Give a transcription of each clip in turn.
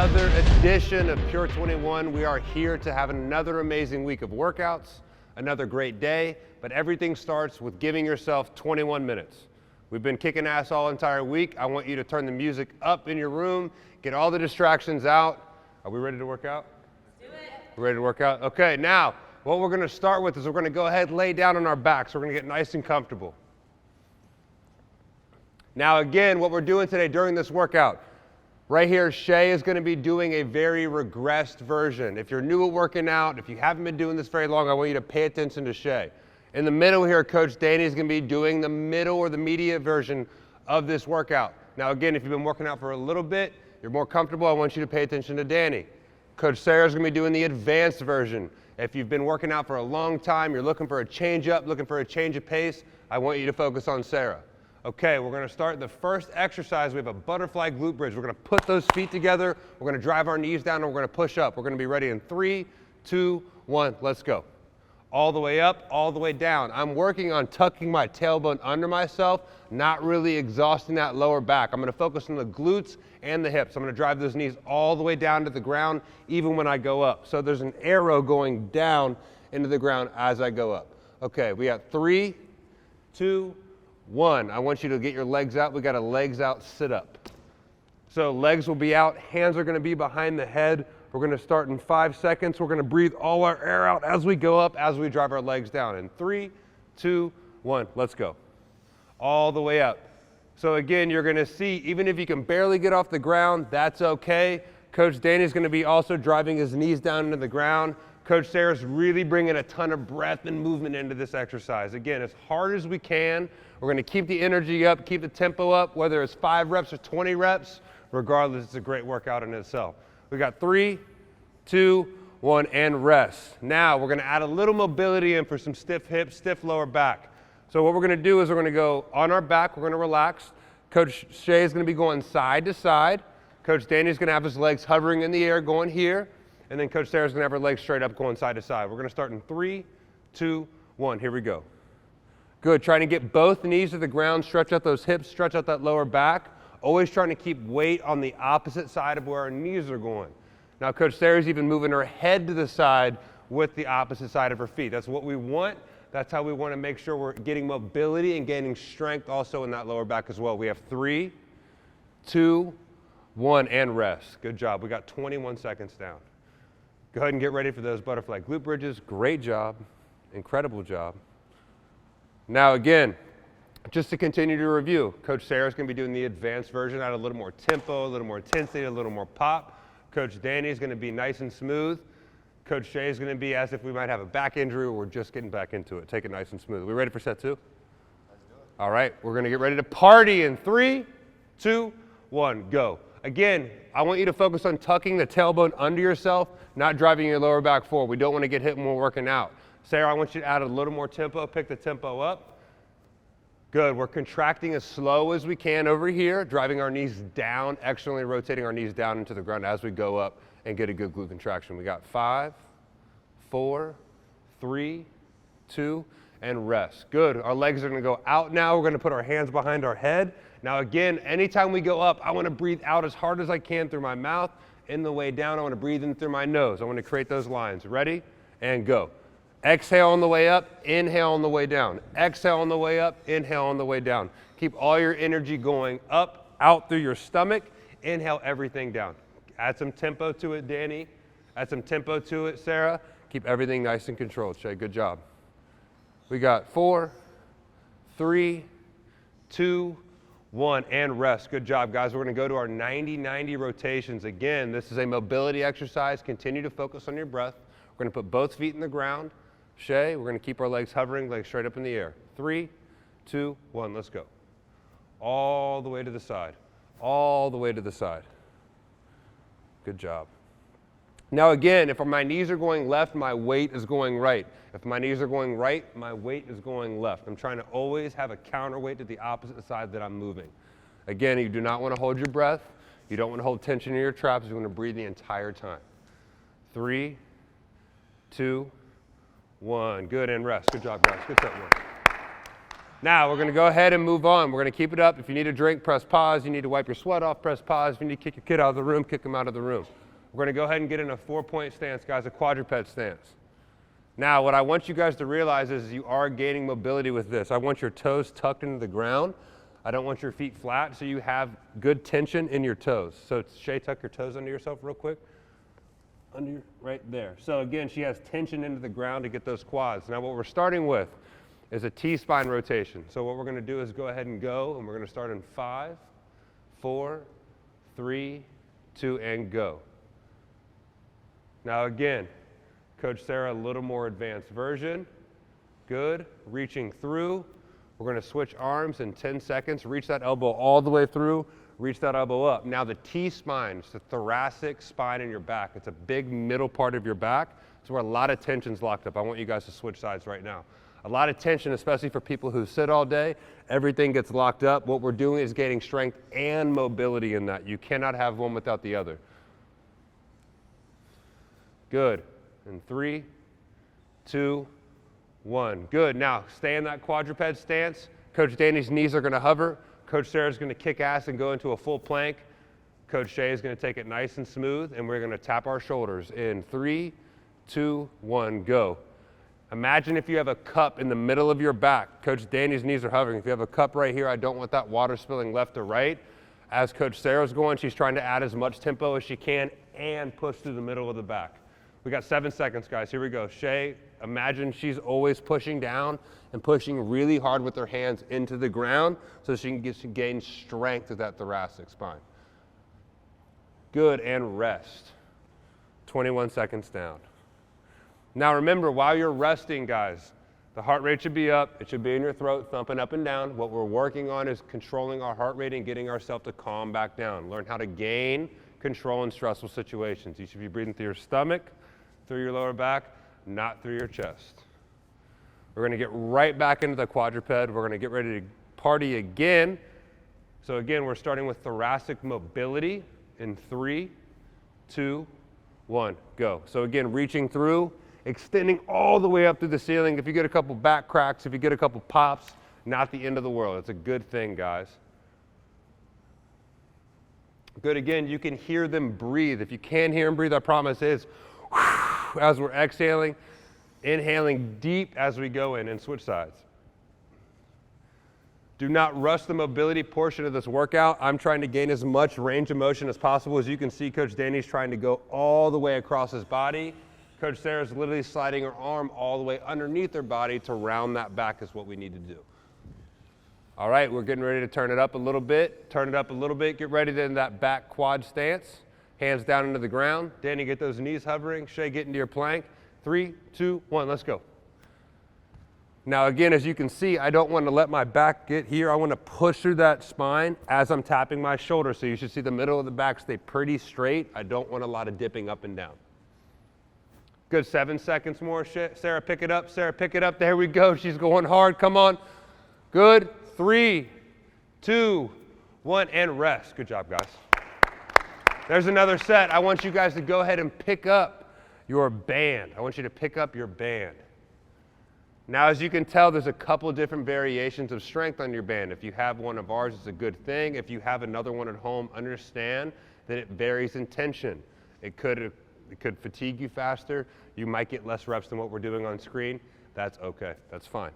another edition of Pure 21. We are here to have another amazing week of workouts, another great day, but everything starts with giving yourself 21 minutes. We've been kicking ass all entire week. I want you to turn the music up in your room, get all the distractions out. Are we ready to work out? Let's do it. Ready to work out? Okay, now what we're gonna start with is we're gonna go ahead and lay down on our backs. We're gonna get nice and comfortable. Now again, what we're doing today during this workout, right here, Shay is going to be doing a very regressed version. If you're new at working out, if you haven't been doing this very long, I want you to pay attention to Shay. In the middle here, Coach Danny is going to be doing the middle or the immediate version of this workout. Now again, if you've been working out for a little bit, you're more comfortable, I want you to pay attention to Danny. Coach Sarah is going to be doing the advanced version. If you've been working out for a long time, you're looking for a change up, looking for a change of pace, I want you to focus on Sarah. Okay, we're gonna start the first exercise. We have a butterfly glute bridge. We're gonna put those feet together. We're gonna drive our knees down and we're gonna push up. We're gonna be ready in 3, 2, 1, let's go. All the way up, all the way down. I'm working on tucking my tailbone under myself, not really exhausting that lower back. I'm gonna focus on the glutes and the hips. I'm gonna drive those knees all the way down to the ground, even when I go up. So there's an arrow going down into the ground as I go up. Okay, we got 3, 2, 1. I want you to get your legs out. We got a legs out sit up. So legs will be out, hands are going to be behind the head. We're going to start in 5 seconds. We're going to breathe all our air out as we go up, as we drive our legs down. In 3, 2, 1, let's go. All the way up. So again, you're going to see, even if you can barely get off the ground, that's okay. Coach Danny's going to be also driving his knees down into the ground. Coach Sarah's really bringing a ton of breath and movement into this exercise. Again, as hard as we can, we're going to keep the energy up, keep the tempo up, whether it's 5 reps or 20 reps, regardless, it's a great workout in itself. We got 3, 2, 1, and rest. Now we're going to add a little mobility in for some stiff hips, stiff lower back. So what we're going to do is we're going to go on our back, we're going to relax. Coach Shay is going to be going side to side. Coach Danny's going to have his legs hovering in the air going here. And then Coach Sarah's going to have her legs straight up going side to side. We're going to start in 3, 2, 1. Here we go. Good. Trying to get both knees to the ground, stretch out those hips, stretch out that lower back. Always trying to keep weight on the opposite side of where our knees are going. Now, Coach Sarah's even moving her head to the side with the opposite side of her feet. That's what we want. That's how we want to make sure we're getting mobility and gaining strength also in that lower back as well. We have 3, 2, 1, and rest. Good job. We got 21 seconds down. Go ahead and get ready for those butterfly glute bridges. Great job. Incredible job. Now again, just to continue to review, Coach Sarah's going to be doing the advanced version, add a little more tempo, a little more intensity, a little more pop. Coach Danny's going to be nice and smooth. Coach Shay is going to be as if we might have a back injury or we're just getting back into it. Take it nice and smooth. Are we ready for set 2? Let's do it. All right, we're going to get ready to party in 3, 2, 1, go. Again, I want you to focus on tucking the tailbone under yourself, not driving your lower back forward. We don't want to get hit when we're working out. Sarah, I want you to add a little more tempo. Pick the tempo up. Good. We're contracting as slow as we can over here, driving our knees down, externally rotating our knees down into the ground as we go up and get a good glute contraction. We got 5, 4, 3, 2, and rest. Good. Our legs are going to go out now. We're going to put our hands behind our head. Now again, anytime we go up, I want to breathe out as hard as I can through my mouth. In the way down, I want to breathe in through my nose. I want to create those lines. Ready? And go. Exhale on the way up, inhale on the way down. Exhale on the way up, inhale on the way down. Keep all your energy going up, out through your stomach. Inhale everything down. Add some tempo to it, Danny. Add some tempo to it, Sarah. Keep everything nice and controlled, Shay. Good job. We got 4, 3, 2, 1, and rest. Good job, guys. We're going to go to our 90-90 rotations. Again, this is a mobility exercise. Continue to focus on your breath. We're going to put both feet in the ground. Shay, we're going to keep our legs hovering, legs straight up in the air. 3, 2, 1, let's go. All the way to the side. All the way to the side. Good job. Now again, if my knees are going left, my weight is going right. If my knees are going right, my weight is going left. I'm trying to always have a counterweight to the opposite side that I'm moving. Again, you do not want to hold your breath. You don't want to hold tension in your traps. You want to breathe the entire time. 3, 2, 1. Good, and rest. Good job, guys. Good set one. Now, we're going to go ahead and move on. We're going to keep it up. If you need a drink, press pause. You need to wipe your sweat off, press pause. If you need to kick your kid out of the room, kick him out of the room. We're going to go ahead and get in a 4-point stance, guys, a quadruped stance. Now, what I want you guys to realize is you are gaining mobility with this. I want your toes tucked into the ground. I don't want your feet flat, so you have good tension in your toes. So, Shay, tuck your toes under yourself real quick. Right there. So, again, she has tension into the ground to get those quads. Now, what we're starting with is a T-spine rotation. So what we're going to do is go ahead and go, and we're going to start in 5, 4, 3, 2, and go. Now again, Coach Sarah, a little more advanced version. Good. Reaching through. We're going to switch arms in 10 seconds. Reach that elbow all the way through. Reach that elbow up. Now the T-spine, it's the thoracic spine in your back. It's a big middle part of your back. It's where a lot of tension's locked up. I want you guys to switch sides right now. A lot of tension, especially for people who sit all day. Everything gets locked up. What we're doing is gaining strength and mobility in that. You cannot have one without the other. Good. In 3, 2, 1. Good. Now, stay in that quadruped stance. Coach Danny's knees are going to hover. Coach Sarah's going to kick ass and go into a full plank. Coach Shay is going to take it nice and smooth, and we're going to tap our shoulders in 3, 2, 1, go. Imagine if you have a cup in the middle of your back. Coach Danny's knees are hovering. If you have a cup right here, I don't want that water spilling left or right. As Coach Sarah's going, she's trying to add as much tempo as she can and push through the middle of the back. We got 7 seconds, guys. Here we go. Shay, imagine she's always pushing down and pushing really hard with her hands into the ground so she can gain strength of that thoracic spine. Good, and rest. 21 seconds down. Now remember, while you're resting, guys, the heart rate should be up. It should be in your throat, thumping up and down. What we're working on is controlling our heart rate and getting ourselves to calm back down. Learn how to gain control in stressful situations. You should be breathing through your stomach, through your lower back, not through your chest. We're going to get right back into the quadruped. We're going to get ready to party again. So again, we're starting with thoracic mobility in 3, 2, 1, go. So again, reaching through, extending all the way up through the ceiling. If you get a couple back cracks, if you get a couple pops, not the end of the world. It's a good thing, guys. Good. Again, you can hear them breathe. If you can't hear them breathe, I promise is as we're exhaling, inhaling deep as we go in and switch sides. Do not rush the mobility portion of this workout. I'm trying to gain as much range of motion as possible. As you can see, Coach Danny's trying to go all the way across his body. Coach Sarah's literally sliding her arm all the way underneath her body to round that back is what we need to do. All right, we're getting ready to turn it up a little bit. Turn it up a little bit. Get ready to in that back quad stance. Hands down into the ground. Danny, get those knees hovering. Shay, get into your plank. 3, 2, 1, let's go. Now again, as you can see, I don't want to let my back get here. I want to push through that spine as I'm tapping my shoulder. So you should see the middle of the back stay pretty straight. I don't want a lot of dipping up and down. Good, 7 seconds more. Sarah, pick it up. Sarah, pick it up. There we go. She's going hard. Come on. Good. 3, 2, 1, and rest. Good job, guys. There's another set. I want you guys to go ahead and pick up your band. I want you to pick up your band. Now, as you can tell, there's a couple different variations of strength on your band. If you have one of ours, it's a good thing. If you have another one at home, understand that it varies in tension. It could fatigue you faster. You might get less reps than what we're doing on screen. That's okay. That's fine.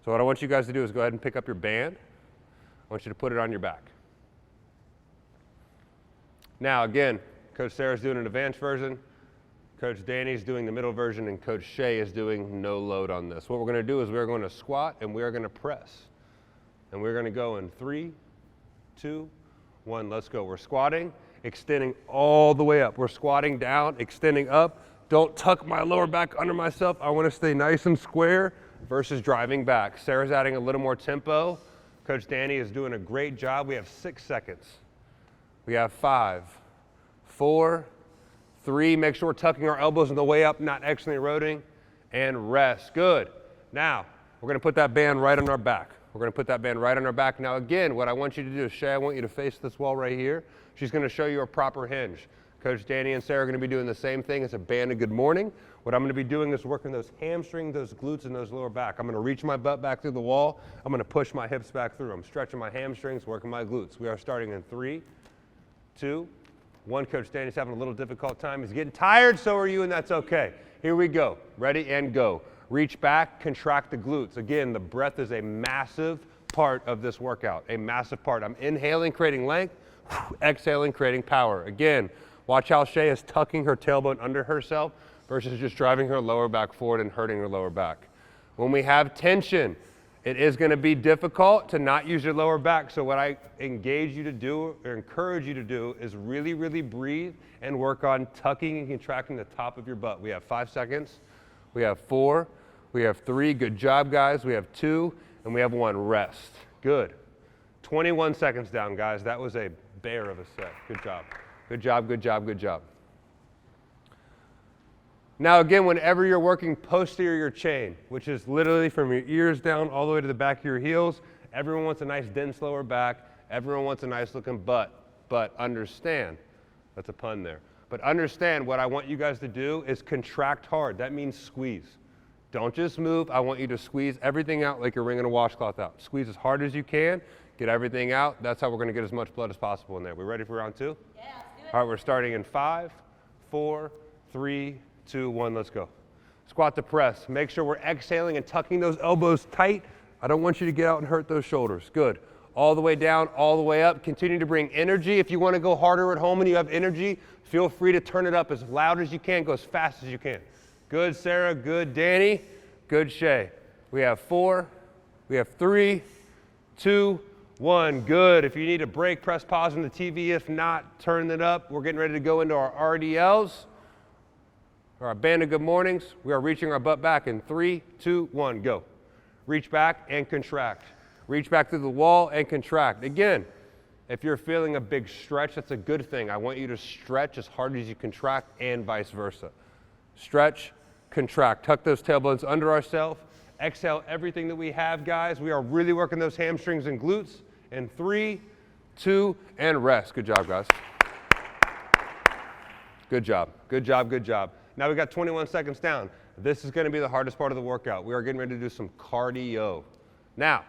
So what I want you guys to do is go ahead and pick up your band. I want you to put it on your back. Now, again, Coach Sarah's doing an advanced version. Coach Danny's doing the middle version, and Coach Shay is doing no load on this. What we're going to do is we're going to squat and we're going to press. And we're going to go in 3, 2, 1, let's go. We're squatting, extending all the way up. We're squatting down, extending up. Don't tuck my lower back under myself. I want to stay nice and square versus driving back. Sarah's adding a little more tempo. Coach Danny is doing a great job. We have 6 seconds. We have 5, 4, 3, make sure we're tucking our elbows on the way up, not externally eroding, and rest. Good. Now, we're going to put that band right on our back. We're going to put that band right on our back. Now, again, what I want you to do is, Shay, I want you to face this wall right here. She's going to show you a proper hinge. Coach Danny and Sarah are going to be doing the same thing. It's a band of good morning. What I'm going to be doing is working those hamstrings, those glutes, and those lower back. I'm going to reach my butt back through the wall. I'm going to push my hips back through. I'm stretching my hamstrings, working my glutes. We are starting in 3, 2, 1. Coach Danny's having a little difficult time. He's getting tired, so are you, and that's okay. Here we go. Ready and go. Reach back, contract the glutes. Again, the breath is a massive part of this workout, a massive part. I'm inhaling, creating length, exhaling, creating power. Again, watch how Shay is tucking her tailbone under herself versus just driving her lower back forward and hurting her lower back. When we have tension, it is going to be difficult to not use your lower back. So what I engage you to do or encourage you to do is really, really breathe and work on tucking and contracting the top of your butt. We have 5 seconds. We have 4. We have 3. Good job, guys. We have 2. And we have 1. Rest. Good. 21 seconds down, guys. That was a bear of a set. Good job. Good job, good job, good job. Now again, whenever you're working posterior chain, which is literally from your ears down all the way to the back of your heels, everyone wants a nice dense lower back. Everyone wants a nice looking butt. But understand, that's a pun there, but understand what I want you guys to do is contract hard. That means squeeze. Don't just move. I want you to squeeze everything out like you're wringing a washcloth out. Squeeze as hard as you can. Get everything out. That's how we're going to get as much blood as possible in there. We ready for round 2? Yeah, let's do it. All right, we're starting in 5, 4, 3, 2, 1, let's go. Squat to press. Make sure we're exhaling and tucking those elbows tight. I don't want you to get out and hurt those shoulders. Good. All the way down, all the way up. Continue to bring energy. If you want to go harder at home and you have energy, feel free to turn it up as loud as you can, go as fast as you can. Good, Sarah. Good, Danny. Good, Shay. We have 4. We have 3, 2, 1. Good. If you need a break, press pause on the TV. If not, turn it up. We're getting ready to go into our RDLs. Our band of good mornings. We are reaching our butt back in 3, 2, 1, go. Reach back and contract. Reach back through the wall and contract. Again, if you're feeling a big stretch, that's a good thing. I want you to stretch as hard as you contract and vice versa. Stretch, contract. Tuck those tailbones under ourselves. Exhale everything that we have, guys. We are really working those hamstrings and glutes. In 3, 2, and rest. Good job, guys. Good job. Good job, good job. Now we got 21 seconds down. This is going to be the hardest part of the workout. We are getting ready to do some cardio. Now,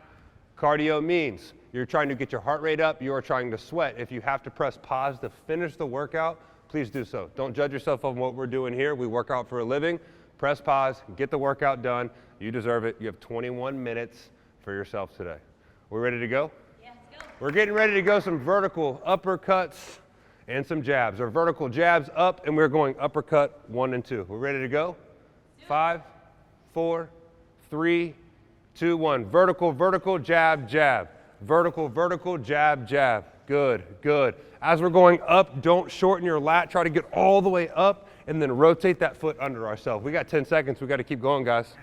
cardio means you're trying to get your heart rate up. You are trying to sweat. If you have to press pause to finish the workout, please do so. Don't judge yourself on what we're doing here. We work out for a living. Press pause, get the workout done. You deserve it. You have 21 minutes for yourself today. We ready to go? Yeah, let's go. We're getting ready to go some vertical uppercuts and some jabs. Our vertical jabs up, and we're going uppercut 1 and 2. We're ready to go? 5, 4, 3, 2, 1. Vertical, vertical, jab, jab. Vertical, vertical, jab, jab. Good, good. As we're going up, don't shorten your lat. Try to get all the way up and then rotate that foot under ourselves. We got 10 seconds. We got to keep going, guys.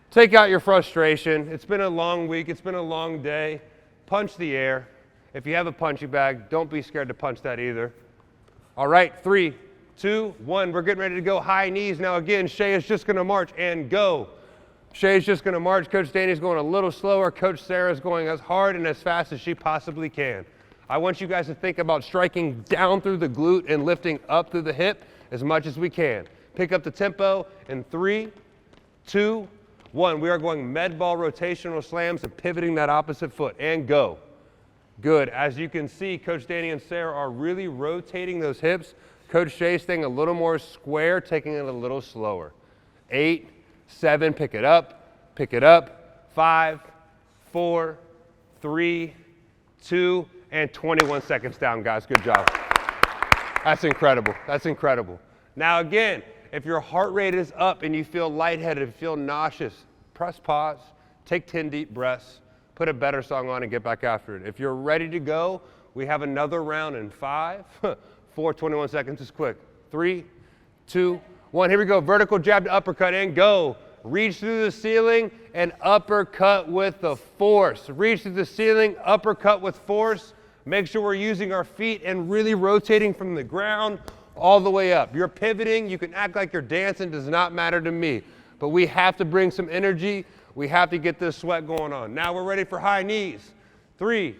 Take out your frustration. It's been a long week. It's been a long day. Punch the air. If you have a punching bag, don't be scared to punch that either. All right, 3, 2, 1. We're getting ready to go high knees. Now again, Shay is just going to march and go. Shay's just going to march. Coach Danny's going a little slower. Coach Sarah's going as hard and as fast as she possibly can. I want you guys to think about striking down through the glute and lifting up through the hip as much as we can. Pick up the tempo in 3, 2, 1. We are going med ball rotational slams and pivoting that opposite foot and go. Good. As you can see, Coach Danny and Sarah are really rotating those hips. Coach Shay staying a little more square, taking it a little slower. 8, 7, pick it up, pick it up. 5, 4, 3, 2, and 21 seconds down, guys. Good job. That's incredible. That's incredible. Now again, if your heart rate is up and you feel lightheaded, feel nauseous, press pause, take 10 deep breaths, put a better song on and get back after it. If you're ready to go, we have another round in 5, 4, 21 seconds is quick. 3, 2, 1. Here we go. Vertical jab to uppercut and go. Reach through the ceiling and uppercut with the force. Reach through the ceiling, uppercut with force. Make sure we're using our feet and really rotating from the ground all the way up. You're pivoting. You can act like you're dancing. Does not matter to me. But we have to bring some energy. We have to get this sweat going on. Now we're ready for high knees. 3,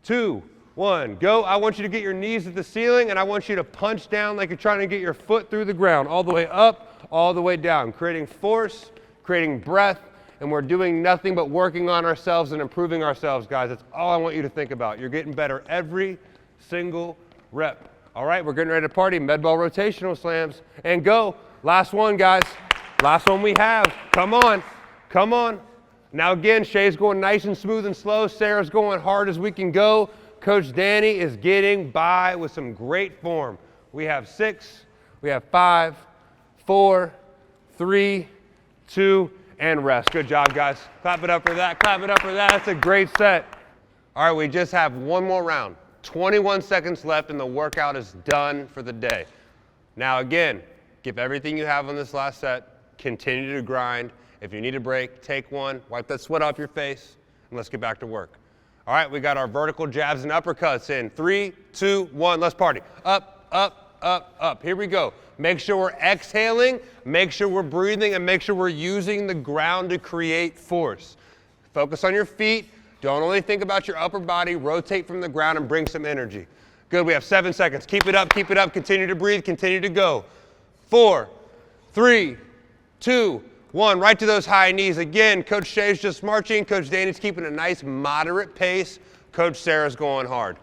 2, 1, go. I want you to get your knees at the ceiling, and I want you to punch down like you're trying to get your foot through the ground, all the way up, all the way down, creating force, creating breath, and we're doing nothing but working on ourselves and improving ourselves, guys. That's all I want you to think about. You're getting better every single rep. All right, we're getting ready to party. Med ball rotational slams. And go. Last one, guys. Last one we have. Come on. Come on. Now again, Shay's going nice and smooth and slow. Sarah's going hard as we can go. Coach Danny is getting by with some great form. We have 6, we have 5, 4, 3, 2, and rest. Good job, guys. Clap it up for that. Clap it up for that. That's a great set. All right, we just have one more round. 21 seconds left, and the workout is done for the day. Now, again, give everything you have on this last set. Continue to grind. If you need a break, take one. Wipe that sweat off your face, and let's get back to work. All right, we got our vertical jabs and uppercuts in 3, 2, 1. Let's party. Up, up, up, up. Here we go. Make sure we're exhaling, make sure we're breathing, and make sure we're using the ground to create force. Focus on your feet. Don't only think about your upper body. Rotate from the ground and bring some energy. Good, we have 7 seconds. Keep it up, continue to breathe, continue to go. 4, 3, 2, 1. Right to those high knees. Again, Coach Shay's just marching. Coach Danny's keeping a nice moderate pace. Coach Sarah's going hard.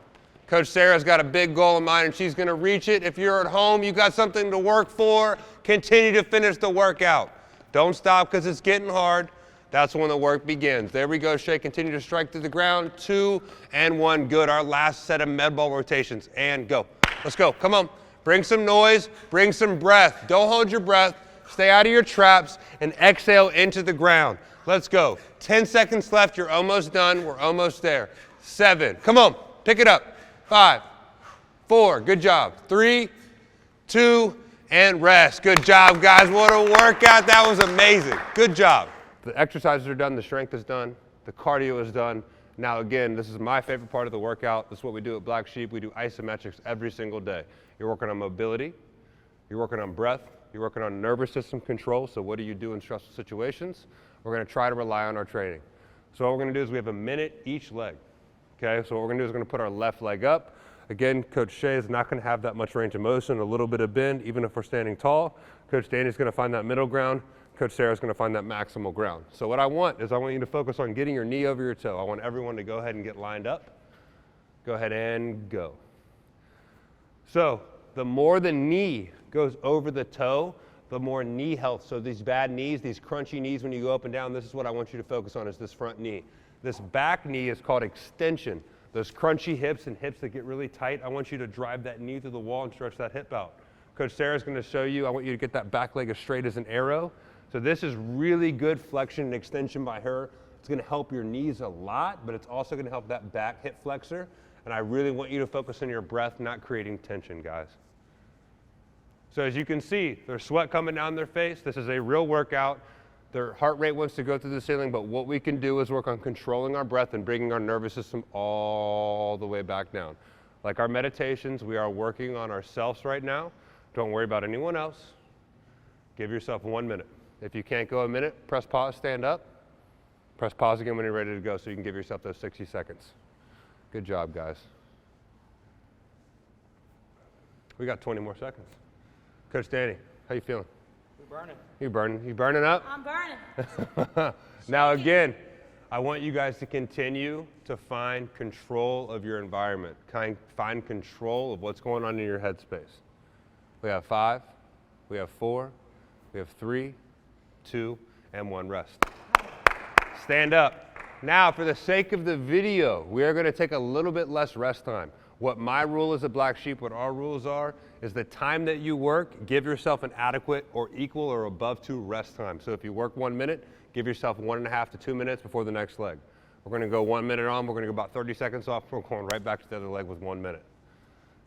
Coach Sarah's got a big goal in mind, and she's going to reach it. If you're at home, you got something to work for, continue to finish the workout. Don't stop because it's getting hard. That's when the work begins. There we go, Shay. Continue to strike to the ground. 2 and 1. Good. Our last set of med ball rotations. And go. Let's go. Come on. Bring some noise. Bring some breath. Don't hold your breath. Stay out of your traps and exhale into the ground. Let's go. 10 seconds left. You're almost done. We're almost there. 7. Come on. Pick it up. 5, 4, good job. 3, 2, and rest. Good job, guys. What a workout. That was amazing. Good job. The exercises are done. The strength is done. The cardio is done. Now, again, this is my favorite part of the workout. This is what we do at Black Sheep. We do isometrics every single day. You're working on mobility. You're working on breath. You're working on nervous system control. So what do you do in stressful situations? We're going to try to rely on our training. So what we're going to do is we have a minute each leg. Okay, so what we're going to do is we're going to put our left leg up. Again, Coach Shay is not going to have that much range of motion, a little bit of bend, even if we're standing tall. Coach Danny's going to find that middle ground. Coach Sarah's going to find that maximal ground. So what I want is I want you to focus on getting your knee over your toe. I want everyone to go ahead and get lined up. Go ahead and go. So the more the knee goes over the toe, the more knee health. So these bad knees, these crunchy knees when you go up and down, this is what I want you to focus on, is this front knee. This back knee is called extension. Those crunchy hips and hips that get really tight, I want you to drive that knee through the wall and stretch that hip out. Coach Sarah's going to show you, I want you to get that back leg as straight as an arrow. So this is really good flexion and extension by her. It's going to help your knees a lot, but it's also going to help that back hip flexor. And I really want you to focus on your breath, not creating tension, guys. So as you can see, there's sweat coming down their face. This is a real workout. Their heart rate wants to go through the ceiling, but what we can do is work on controlling our breath and bringing our nervous system all the way back down. Like our meditations, we are working on ourselves right now. Don't worry about anyone else. Give yourself 1 minute. If you can't go a minute, press pause, stand up. Press pause again when you're ready to go so you can give yourself those 60 seconds. Good job, guys. We got 20 more seconds. Coach Danny, how you feeling? Burning. You burning? You burning up? I'm burning. Now again, I want you guys to continue to find control of your environment. Find control of what's going on in your headspace. We have 5, we have 4, we have 3, 2, and 1. Rest. Stand up. Now, for the sake of the video, we are going to take a little bit less rest time. What my rule is at Black Sheep, what our rules are, is the time that you work, give yourself an adequate or equal or above 2 rest time. So if you work 1 minute, give yourself 1.5 to 2 minutes before the next leg. We're going to go 1 minute on, we're going to go about 30 seconds off, we're going right back to the other leg with 1 minute.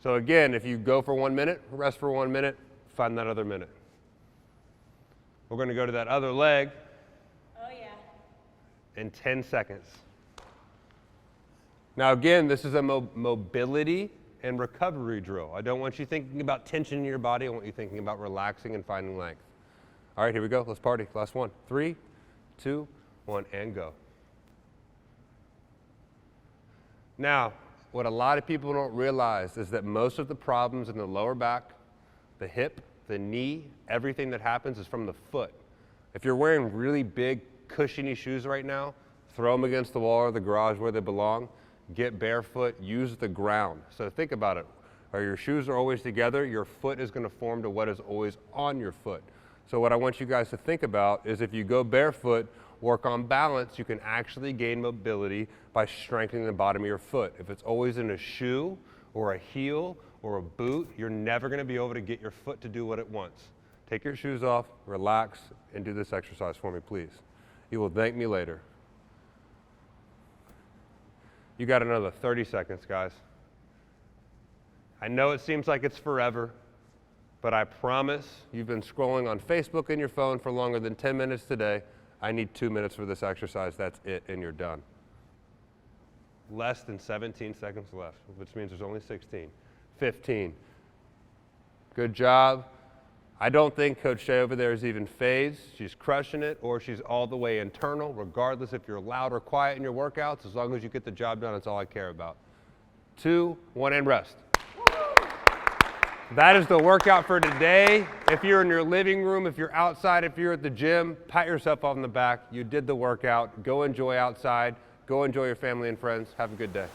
So again, if you go for 1 minute, rest for 1 minute, find that other minute. We're going to go to that other leg. Oh yeah. In 10 seconds. Now again, this is a mobility and recovery drill. I don't want you thinking about tension in your body. I want you thinking about relaxing and finding length. All right, here we go. Let's party. Last one. 3, 2, 1, and go. Now, what a lot of people don't realize is that most of the problems in the lower back, the hip, the knee, everything that happens is from the foot. If you're wearing really big, cushiony shoes right now, throw them against the wall or the garage where they belong. Get barefoot, use the ground. So think about it. Your shoes are always together, your foot is going to form to what is always on your foot. So what I want you guys to think about is if you go barefoot, work on balance, you can actually gain mobility by strengthening the bottom of your foot. If it's always in a shoe or a heel or a boot, you're never going to be able to get your foot to do what it wants. Take your shoes off, relax, and do this exercise for me, please. You will thank me later. You got another 30 seconds, guys. I know it seems like it's forever, but I promise you've been scrolling on Facebook and your phone for longer than 10 minutes today. I need 2 minutes for this exercise. That's it, and you're done. Less than 17 seconds left, which means there's only 16. 15. Good job. I don't think Coach Shea over there is even phased. She's crushing it, or she's all the way internal, regardless if you're loud or quiet in your workouts. As long as you get the job done, that's all I care about. 2, 1, and rest. That is the workout for today. If you're in your living room, if you're outside, if you're at the gym, pat yourself on the back. You did the workout. Go enjoy outside. Go enjoy your family and friends. Have a good day.